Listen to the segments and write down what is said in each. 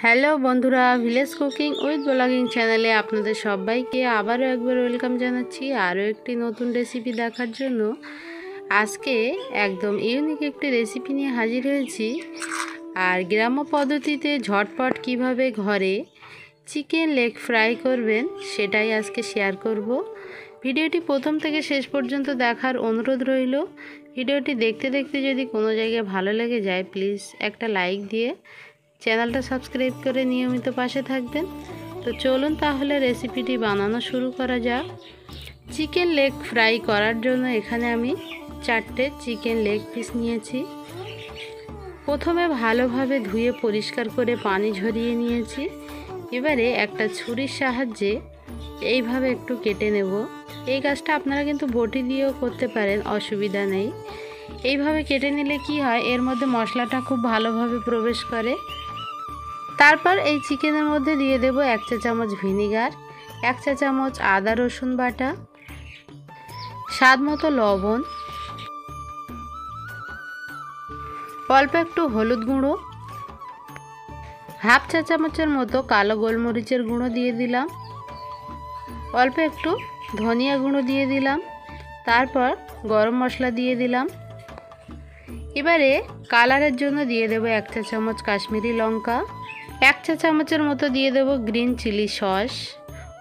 Hello বন্ধুরা, village cooking with blogging চ্যানেলে আপনাদের সবাইকে আবারও একবার ওয়েলকাম জানাচ্ছি আরও একটি নতুন রেসিপি দেখার জন্য। আজকে একদম ইউনিক একটি রেসিপি নিয়ে হাজির হয়েছি। আর গ্রাম্য পদ্ধতিতে ঝটপট কিভাবে ঘরে চিকেন লেগ ফ্রাই করবেন সেটাই আজকে শেয়ার করব। ভিডিওটি প্রথম থেকে শেষ পর্যন্ত দেখার অনুরোধ রইল। ভিডিওটি দেখতে দেখতে যদি কোনো জায়গায় ভালো লেগে যায় প্লিজ একটা লাইক দিয়ে চ্যানেলটা সাবস্ক্রাইব করে নিয়মিত পাশে থাকবেন। তো চলুন তাহলে রেসিপিটি বানানো শুরু করা যাক। চিকেন লেগ ফ্রাই করার জন্য এখানে আমি 4টে চিকেন লেগ পিস নিয়েছি। প্রথমে ভালোভাবে ধুয়ে পরিষ্কার করে পানি ঝরিয়ে নিয়েছি। এবারে একটা ছুরির সাহায্যে এইভাবে একটু কেটে নেব। এই কাজটা আপনারা কিন্তু বটি দিয়েও করতে পারেন, অসুবিধা নেই। এইভাবে কেটে নিলে কি হয়, এর মধ্যে মশলাটা খুব ভালোভাবে প্রবেশ করে। তারপর এই চিকেনের মধ্যে দিয়ে দেব 1 চা চামচ ভিনিগার, 1 চা চামচ আদা রসুন বাটা, স্বাদ মতো লবণ, অল্প একটু হলুদ গুঁড়ো, হাফ চা চামচের মতো কালো গোলমরিচের গুঁড়ো দিয়ে দিলাম, অল্প একটু ধনিয়া গুঁড়ো দিয়ে দিলাম, তারপর গরম মশলা দিয়ে দিলাম। এবারে কালারের জন্য দিয়ে দেব 1 চা চামচ কাশ্মীরি লঙ্কা, 1 চা চামচের মতো দিয়ে দেব গ্রিন চিলি সস।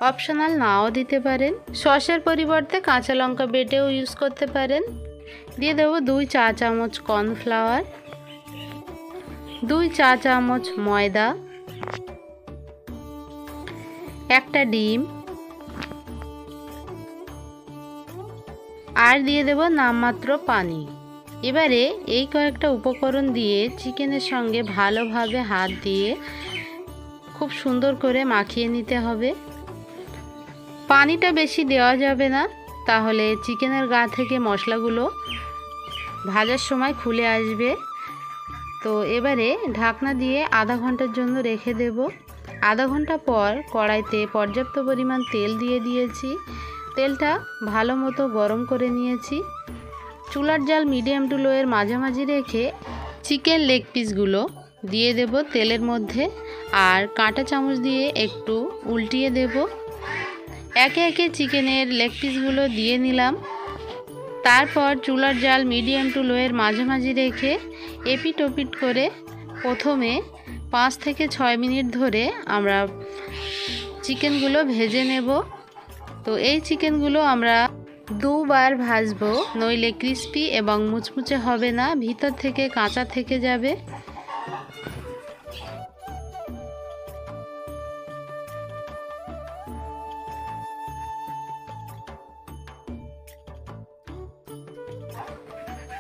অপশনাল নাও দিতে পারেন, সসের পরিবর্তে কাঁচা লঙ্কা বেটেও ইউজ করতে পারেন। দিয়ে দেব 2 চা চামচ কর্নফ্লাওয়ার, 2 চা চামচ ময়দা, একটা ডিম, আর দিয়ে দেব নামমাত্র পানি। এবারে এই কয়েকটা উপকরণ দিয়ে চিকেনের সঙ্গে ভালোভাবে হাত দিয়ে খুব সুন্দর করে মাখিয়ে নিতে হবে। পানিটা বেশি দেওয়া যাবে না, তাহলে চিকেনের গা থেকে মশলাগুলো ভাজার সময় খুলে আসবে। তো এবারে ঢাকনা দিয়ে আধা ঘন্টার জন্য রেখে দেব। আধা ঘন্টা পর কড়াইতে পর্যাপ্ত পরিমাণ তেল দিয়ে দিয়েছি। তেলটা ভালো মতো গরম করে নিয়েছি। চুলার জাল মিডিয়াম টু লোয়ের মাঝামাঝি রেখে চিকেন লেগ পিসগুলো দিয়ে দেব তেলের মধ্যে, আর কাঁটা চামচ দিয়ে একটু উল্টিয়ে দেব। একে একে চিকেনের লেগ পিসগুলো দিয়ে নিলাম। তারপর চুলার জাল মিডিয়াম টু লোয়ের মাঝামাঝি রেখে এপিট ওপিট করে প্রথমে 5 থেকে 6 মিনিট ধরে আমরা চিকেনগুলো ভেজে নেব। তো এই চিকেনগুলো আমরা দুবার ভাজবো, নইলে ক্রিস্পি এবং মুচমুচে হবে না, ভিতর থেকে কাঁচা থেকে যাবে।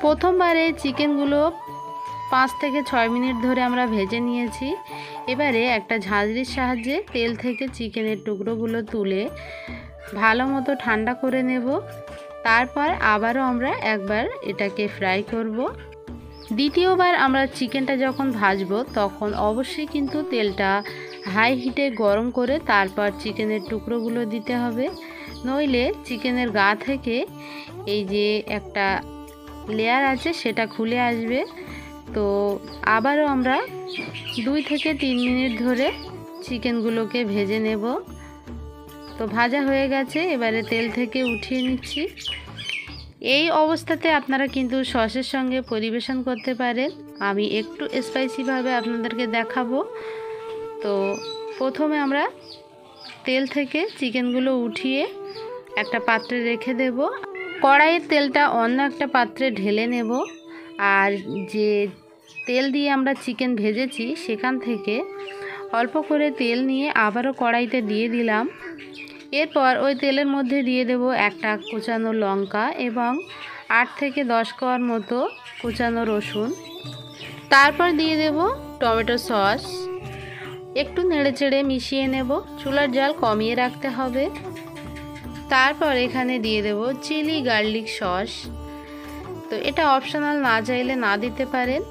প্রথমবারে চিকেনগুলো 5 থেকে 6 মিনিট ধরে আমরা ভেজে নিয়েছি। এবারে একটা ঝাঁঝরির সাহায্যে তেল থেকে চিকেনের টুকরোগুলো তুলে ভালো মতো ঠান্ডা করে নেব। তারপর আবারও আমরা একবার এটাকে ফ্রাই করব। দ্বিতীয়বার আমরা চিকেনটা যখন ভাজবো তখন অবশ্যই কিন্তু তেলটা হাই হিটে গরম করে তারপর চিকেনের টুকরোগুলো দিতে হবে, নইলে চিকেনের গা থেকে এই যে একটা লেয়ার আছে সেটা খুলে আসবে। তো আবারও আমরা 2 থেকে 3 মিনিট ধরে চিকেনগুলোকে ভেজে নেব। তো ভাজা হয়ে গেছে, এবারে তেল থেকে উঠিয়ে নিচ্ছি। এই অবস্থাতে আপনারা কিন্তু সসের সঙ্গে পরিবেশন করতে পারেন। আমি একটু স্পাইসিভাবে আপনাদেরকে দেখাবো। তো প্রথমে আমরা তেল থেকে চিকেনগুলো উঠিয়ে একটা পাত্রে রেখে দেব। কড়াইয়ের তেলটা অন্য একটা পাত্রে ঢেলে নেব। আর যে তেল দিয়ে আমরা চিকেন ভেজেছি সেখান থেকে অল্প করে তেল নিয়ে আবারও কড়াইতে দিয়ে দিলাম। এরপর ওই তেলের মধ্যে দিয়ে দেব একটা কুচানো লঙ্কা এবং 8 থেকে 10 কোয়ার মতো কুচানো রসুন। তারপর দিয়ে দেব টমেটো সস। একটু নেড়েচেড়ে মিশিয়ে নেব। চুলার জাল কমিয়ে রাখতে হবে। তারপর এখানে দিয়ে দেব চিলি গার্লিক সস। তো এটা অপশনাল, না চাইলে না দিতে পারেন।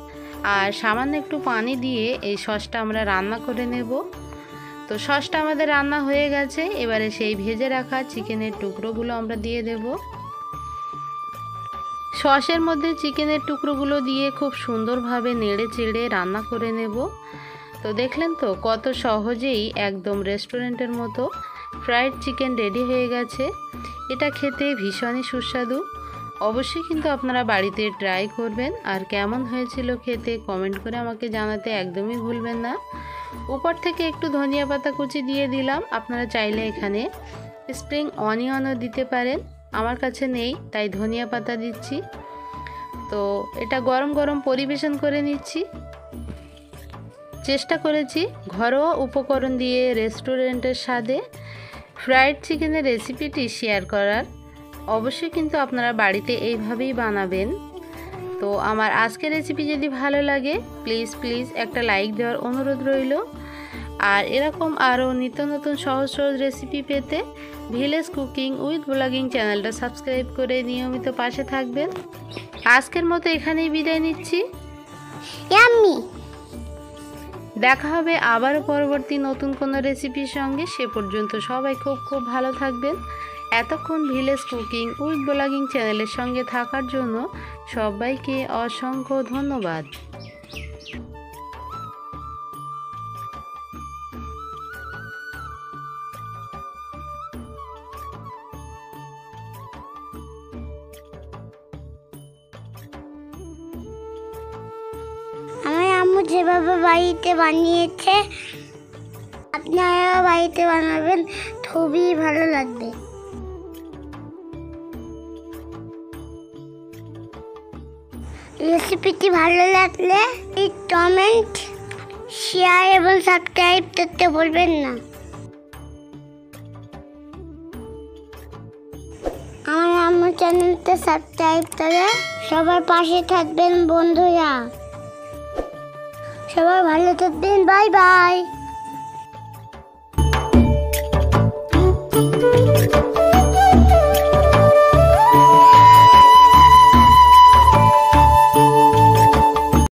আর সামান্য একটু পানি দিয়ে এই সসটা আমরা রান্না করে নেব। তো সসটা আমাদের রান্না হয়ে গেছে। এবারে সেই ভেজে রাখা চিকেনের টুকরোগুলো আমরা দিয়ে দেব। সসের মধ্যে চিকেনের টুকরোগুলো দিয়ে খুব সুন্দরভাবে নেড়ে চেড়ে রান্না করে নেব। তো দেখলেন তো কত সহজেই একদম রেস্টুরেন্টের মতো ফ্রাইড চিকেন রেডি হয়ে গেছে। এটা খেতে ভীষণই সুস্বাদু। অবশ্যই কিন্তু আপনারা বাড়িতে ট্রাই করবেন, আর কেমন হয়েছিল খেতে কমেন্ট করে আমাকে জানাতে একদমই ভুলবেন না। উপর থেকে একটু ধনিয়া পাতা কুচি দিয়ে দিলাম, আপনারা চাইলে এখানে স্প্রিং অনিয়নও দিতে পারেন, আমার কাছে নেই তাই ধনিয়া পাতা দিচ্ছি। তো এটা গরম গরম পরিবেশন করে নিচ্ছি। চেষ্টা করেছি ঘরোয়া উপকরণ দিয়ে রেস্টুরেন্টের স্বাদে ফ্রাইড চিকেনের রেসিপিটি শেয়ার করার। অবশ্যই কিন্তু আপনারা বাড়িতে এইভাবেই বানাবেন। তো আমার আজকের রেসিপি যদি ভালো লাগে প্লিজ একটা লাইক দেওয়ার অনুরোধ রইল। আর এরকম আরও নিত্য নতুন সহজ সহজ রেসিপি পেতে ভিলেজ কুকিং উইথ ব্লগিং চ্যানেলটা সাবস্ক্রাইব করে নিয়মিত পাশে থাকবেন। আজকের মতো এখানেই বিদায় নিচ্ছি। দেখা হবে আবারও পরবর্তী নতুন কোনো রেসিপির সঙ্গে। সে পর্যন্ত সবাই খুব ভালো থাকবেন। এতক্ষণ ভিলেজ কুকিং উইথ ব্লগিং চ্যানেলের সঙ্গে থাকার জন্য সবাইকে অসংখ্য ধন্যবাদ। আমার আম্মু যেভাবে বাড়িতে বানিয়েছে আপনারা বাড়িতে বানাবেন, খুবই ভালো লাগবে। রেসিপিটি ভালো লাগলে কমেন্ট, শেয়ার এবং সাবস্ক্রাইব করতে ভুলবেন না। আমার আম্মুর চ্যানেলটা সাবস্ক্রাইব করে সবার পাশে থাকবেন বন্ধুরা। সবাই ভালো থাকবেন, বাই বাই।